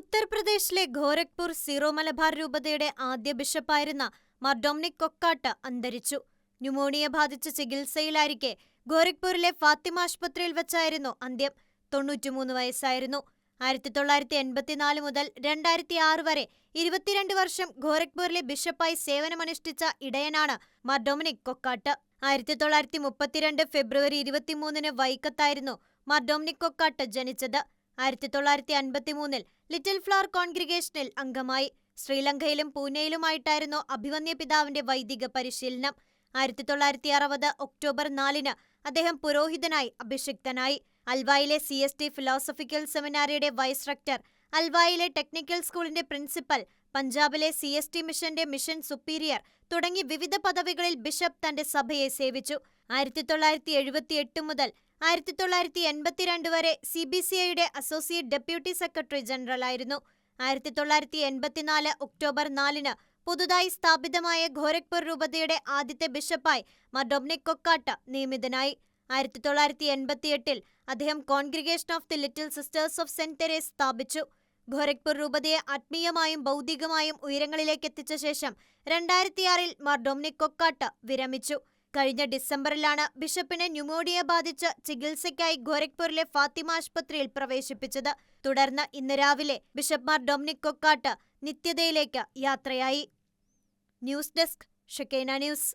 ഉത്തർപ്രദേശിലെ ഗോരഖ്പൂർ സീറോ മലബാർ രൂപതയുടെ ആദ്യ ബിഷപ്പായിരുന്ന മാർ ഡൊമിനിക് കൊക്കാട്ട് അന്തരിച്ചു. ന്യൂമോണിയ ബാധിച്ച് ചികിത്സയിലായിരിക്കെ ഗോരഖ്പൂരിലെ ഫാത്തിമ ആശുപത്രിയിൽ വച്ചായിരുന്നു അന്ത്യം. 93 വയസ്സായിരുന്നു. 1984 മുതൽ 2006 വരെ 22 വർഷം ഗോരഖ്പൂരിലെ ബിഷപ്പായി സേവനമനുഷ്ഠിച്ച ഇടയനാണ് മാർ ഡൊമിനിക് കൊക്കാട്ട്. 1932 ഫെബ്രുവരി 23 വൈക്കത്തായിരുന്നു മാർ ഡൊമിനിക് കൊക്കാട്ട് ജനിച്ചത്. 1953 ലിറ്റിൽ ഫ്ലവർ കോൺഗ്രിഗേഷനിൽ അംഗമായി. ശ്രീലങ്കയിലും പൂനെയിലുമായിട്ടായിരുന്നു അഭിവന്യ പിതാവിന്റെ വൈദിക പരിശീലനം. 1960 ഒക്ടോബർ 4 അദ്ദേഹം പുരോഹിതനായി അഭിഷിക്തനായി. അൽവായിലെ CST ഫിലോസഫിക്കൽ സെമിനാരിയുടെ വൈസ് റെക്ടർ, അൽവായിലെ ടെക്നിക്കൽ സ്കൂളിന്റെ പ്രിൻസിപ്പൽ, പഞ്ചാബിലെ CST മിഷന്റെ മിഷൻ സുപ്പീരിയർ തുടങ്ങി വിവിധ പദവികളിൽ ബിഷപ്പ് തന്റെ സഭയെ സേവിച്ചു. 1978 മുതൽ 1982 വരെ CBCIയുടെ അസോസിയേറ്റ് ഡെപ്യൂട്ടി സെക്രട്ടറി ജനറലായിരുന്നു. 1984 ഒക്ടോബർ 4 പുതുതായി സ്ഥാപിതമായ ഗോരഖ്പൂർ രൂപതയുടെ ആദ്യത്തെ ബിഷപ്പായി മാർ ഡൊമിനിക് കൊക്കാട്ട് നിയമിതനായി. 1988 അദ്ദേഹം congregation of the little sisters of saint Therese സ്ഥാപിച്ചു. ഗോരഖ്പൂർ രൂപതയെ ആത്മീയമായും ബൗദ്ധികമായും ഉയരങ്ങളിലേക്ക് എത്തിച്ച ശേഷം 2006 മാർ ഡൊമിനിക് കൊക്കാട്ട് വിരമിച്ചു. കഴിഞ്ഞ ഡിസംബറിലാണ് ബിഷപ്പിനെ ന്യൂമോണിയ ബാധിച്ച് ചികിത്സയ്ക്കായി ഗോരഖ്പൂരിലെ ഫാത്തിമ ആശുപത്രിയിൽ പ്രവേശിപ്പിച്ചത്. തുടർന്ന് ഇന്ന് രാവിലെ ബിഷപ്പ് മാർ ഡൊമിനിക് കൊക്കാട്ട് നിത്യതയിലേക്ക് യാത്രയായി. News desk, Shekinah news.